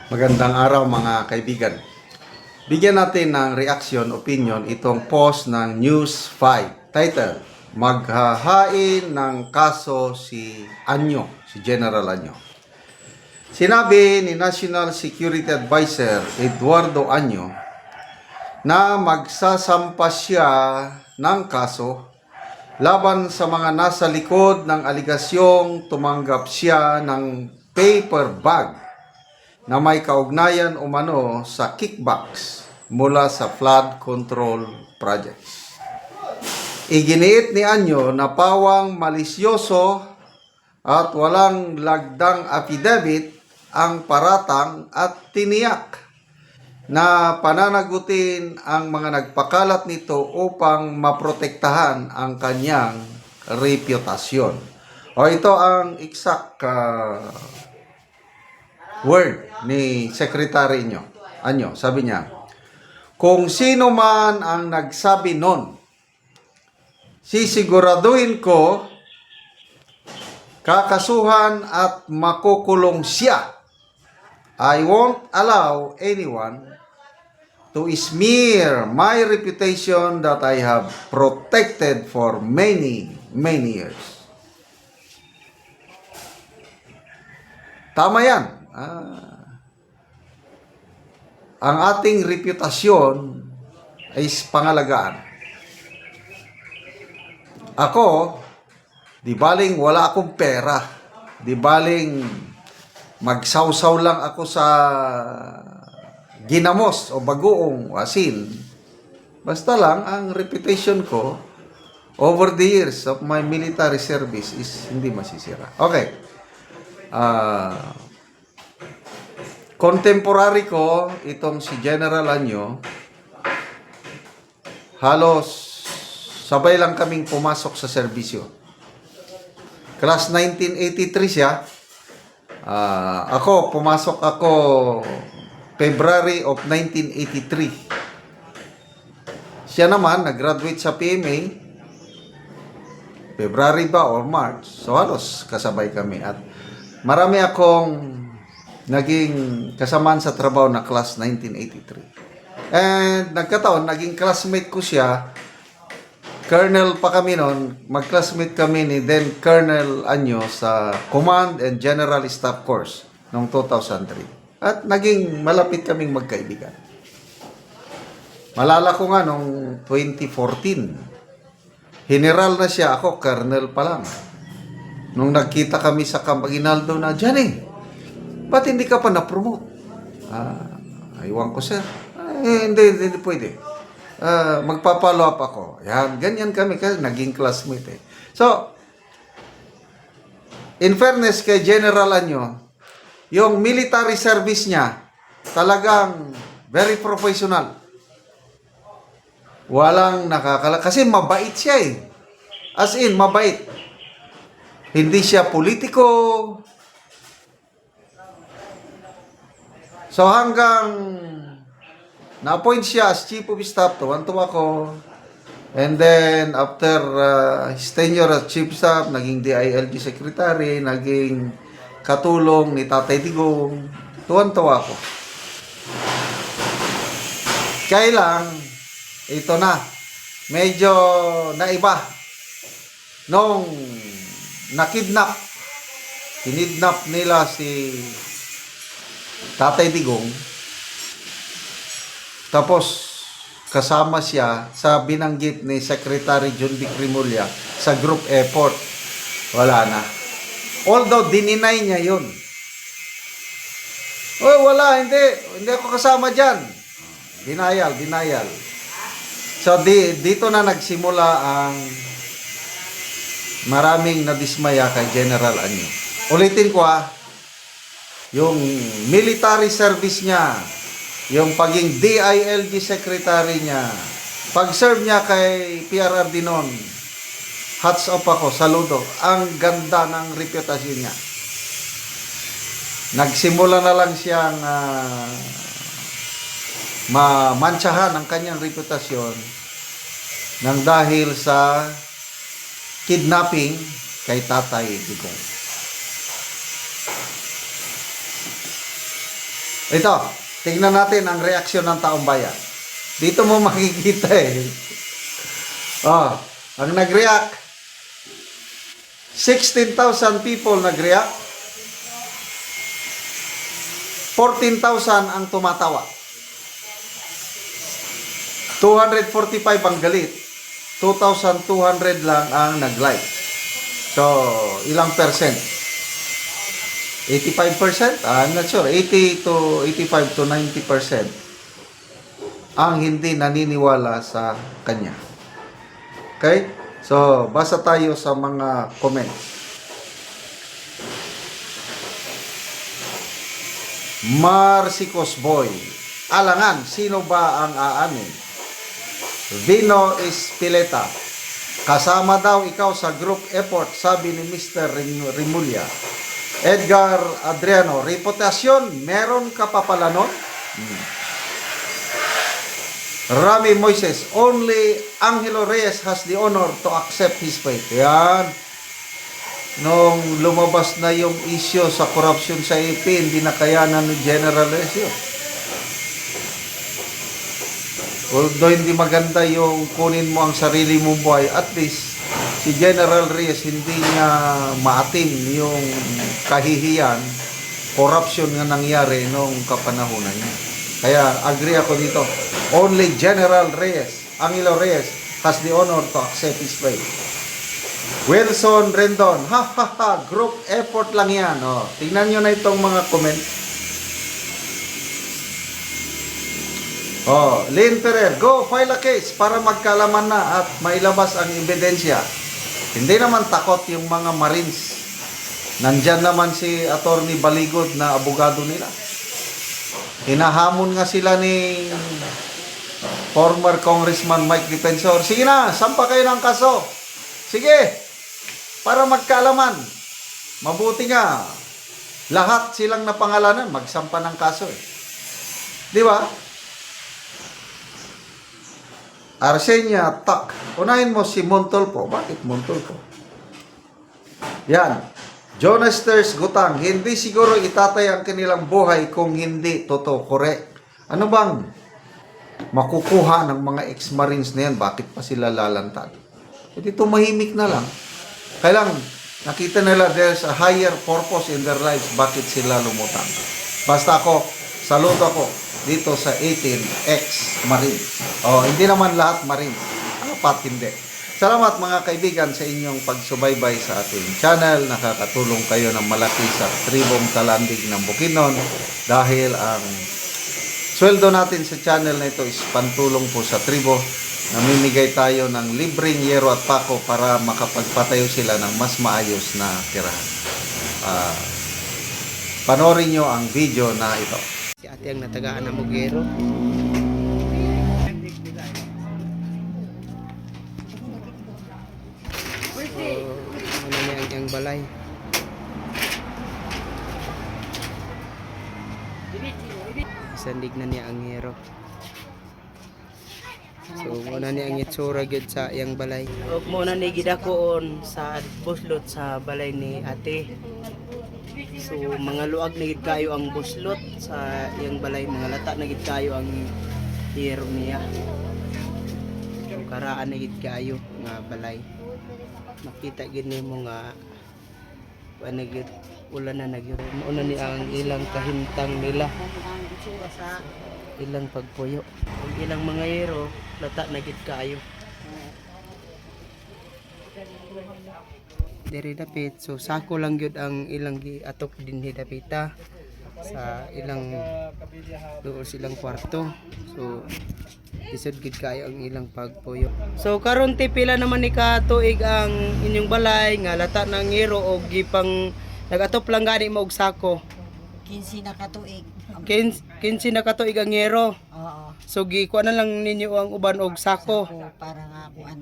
Magandang araw mga kaibigan. Bigyan natin ng reaction, opinion itong post ng News 5. Title, Maghahain ng kaso si Anyo, si General Anyo. Sinabi ni National Security Advisor Eduardo Anyo na magsasampa siya ng kaso laban sa mga nasa likod ng aligasyong tumanggap siya ng paper bag na may kaugnayan umano sa kickbacks mula sa flood control projects. Iginiit ni Anyo na pawang malisyoso at walang lagdang affidavit ang paratang at tiniyak na pananagutin ang mga nagpakalat nito upang maprotektahan ang kanyang reputasyon. O ito ang exact word ni Secretary Anyo. Sabi niya, kung sino man ang nagsabi nun, sisiguraduhin ko kakasuhan at makukulong siya. I won't allow anyone to smear my reputation that I have protected for many years. Tama yan. Ang ating reputasyon ay pangalagaan. Ako, di baling wala akong pera, di baling magsawsaw lang ako sa ginamos o bagoong asin, basta lang ang reputation ko over the years of my military service is hindi masisira. Okay. Contemporary ko itong si General Anyo, halos sabay lang kaming pumasok sa serbisyo. Class 1983 siya. Pumasok ako February of 1983. Siya naman nag-graduate sa PMA February ba or March. So halos kasabay kami at marami akong naging kasamaan sa trabaho na class 1983. And nagkataon, naging classmate ko siya. Colonel pa kami noon. Mag-classmate kami ni then Colonel Anyo sa Command and General Staff Course noong 2003. At naging malapit kaming magkaibigan. Malala ko nga noong 2014. General na siya, ako Colonel pa lang. Nung nagkita kami sa Camp Aguinaldo na, Johnny, ba't hindi ka pa na-promote? Aywan ko, sir. Hindi pwede. Magpa-follow up ako. Yan, ganyan kami kasi naging classmate. So, in fairness kay General Anyo, yung military service niya, talagang very professional. Walang kasi mabait siya eh. As in, mabait. Hindi siya politiko. So hanggang na-appoint siya as Chief of Staff, tuwan-tuwa ko. And then after his tenure as Chief of Staff, naging DILG Secretary, naging katulong ni Tatay Digong. Tuwan-tuwa ko. Kailang, ito na, medyo naiba. Nung kinidnap nila si Tatay Digong, tapos kasama siya sa binanggit ni Secretary John B. Crimolia sa group effort. Wala na. Although dininay niya yun. Wala, hindi ako kasama dyan. Denial. So dito na nagsimula ang maraming nadismaya kay General Anyo. Ulitin ko yung military service niya, yung paging DILG secretary niya, pag-serve niya kay PRRD noon, hats off ako, saludo. Ang ganda ng reputasyon niya. Nagsimula na lang siyang mamantsahan ang kanyang reputasyon nang dahil sa kidnapping kay Tatay Digong. Ito, tingnan natin ang reaksyon ng taong bayan. Dito mo makikita eh. Oh, ang nag-react, 16,000 people nag-react, 14,000 ang tumatawa. 245 ang galit, 2,200 lang ang nag-like. So, ilang percent? 85%? I'm not sure. 80 to 85 to 90% ang hindi naniniwala sa kanya. Okay? So, basa tayo sa mga comments. Marsicos Boy. Alangan, sino ba ang aamin? Vino Espileta. Kasama daw ikaw sa group effort, sabi ni Mr. Rimulya. Edgar Adriano, reputasyon, meron ka pa pala nun? Rami Moises, only Angelo Reyes has the honor to accept his fate. Yan. Nung lumabas na yung issue sa corruption sa AP, hindi na kayanan ni General Reyes yun. Although hindi maganda yung kunin mo ang sarili mong buhay, at least si General Reyes hindi niya maatim yung kahihiyan, corruption nga nangyari nung kapanahunan niya. Kaya agree ako dito. Only General Reyes, Angelo Reyes, has the honor to accept his fate. Wilson Rendon, ha ha ha, group effort lang yan. Oh, tingnan nyo na itong mga comment. Oh, Lynn Ferrer, go file a case para magkalaman na at mailabas ang ebidensya. Hindi naman takot yung mga Marines. Nandyan naman si Attorney Baligod na abogado nila. Hinahamon nga sila ni former Congressman Mike Defensor. Sige na, sampa kayo ng kaso. Sige, para magkaalaman. Mabuti nga, lahat silang napangalanan, magsampa ng kaso eh. Di ba? Arsenia Tak. Unahin mo si Montolpo. Bakit Montolpo? Yan. Jonas Sters Gutang. Hindi siguro itatay ang kanilang buhay kung hindi totoo. Correct. Ano bang makukuha ng mga ex-marines na yan? Bakit pa sila lalantad? Hindi tumahimik na lang. Kailang nakita nila there's a higher purpose in their lives. Bakit sila lumutang? Basta ako, saludo ako dito sa 18 ex-marines. Oh, hindi naman lahat marines. Apat hindi. Salamat mga kaibigan sa inyong pagsubaybay sa ating channel. Nakakatulong kayo ng malaki sa tribong Talandig ng Bukidnon dahil ang sweldo natin sa channel na ito is pantulong po sa tribo. Namimigay tayo ng libreng yero at pako para makapagpatayo sila ng mas maayos na tirahan. Panoorin nyo ang video na ito. Si ate ang natagaan ng Mugero. So, ano niya ang balay. Sandig na niya ang hero. So, muna niya ang itsura gyud sa iyang balay. Muna ni gidakoon sa buslot sa balay ni ate. So, mga luag na gid kayo ang buslot sa iyang balay, mga lata na gid kayo ang hero niya. So, karaan na gid kayo nga balay. Makita gid nimo nga ano gid ulan na nagyud. Mauna ni ang ilang kahintang nila. Ilang pagpuyo. Ang ilang mga hero, lata na gid kayo. Diri dapit, so sako lang gyud ang ilang giatok dinhi dapita sa ilang doon silang kwarto. So isod gid kayo ang ilang pagpuyo. So karon ti pila naman ni ka tuig ang inyong balay nga lata ng hero og gipang nagatop lang gani mo og sako. 15 na katuig. 15 na katuig ang hero. Oo. So gikuha na lang ninyo ang uban og sako. Ako para nga kuan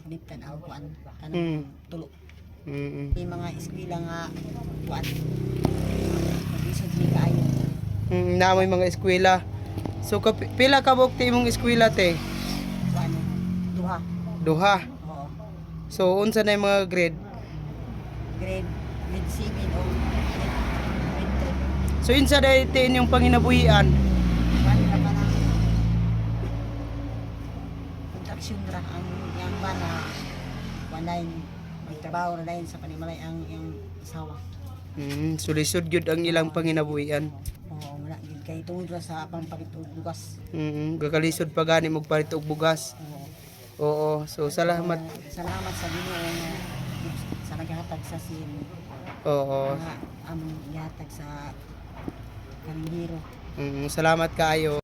niptan ang kuan Mm. kanang tulo. Mm. May mga eskwela nga kuan. Isod ni kaayo. Na may mga eskwela. So pila ka bukti imong eskwela te? Kuan duha. Duha. Oo. So unsa na yung mga grade? Grade 7 o grade 3. So yun sa daytin yung panginabuhian. Wala na pa ng contraction ra ang yang bana walain magtrabaho na lain sa panimalay ang yung asawa. So lisod gyud ang ilang panginabuhian. Oo, wala gid kay tungod ra sa pampalitog bugas. Gakalisod pa gani mo palit og bugas. Oo. Oo, so salamat. Salamat sa Ginoo nga sa naghatag sa sin. Oo. Among gihatag sa kanhiro. Salamat kaayo.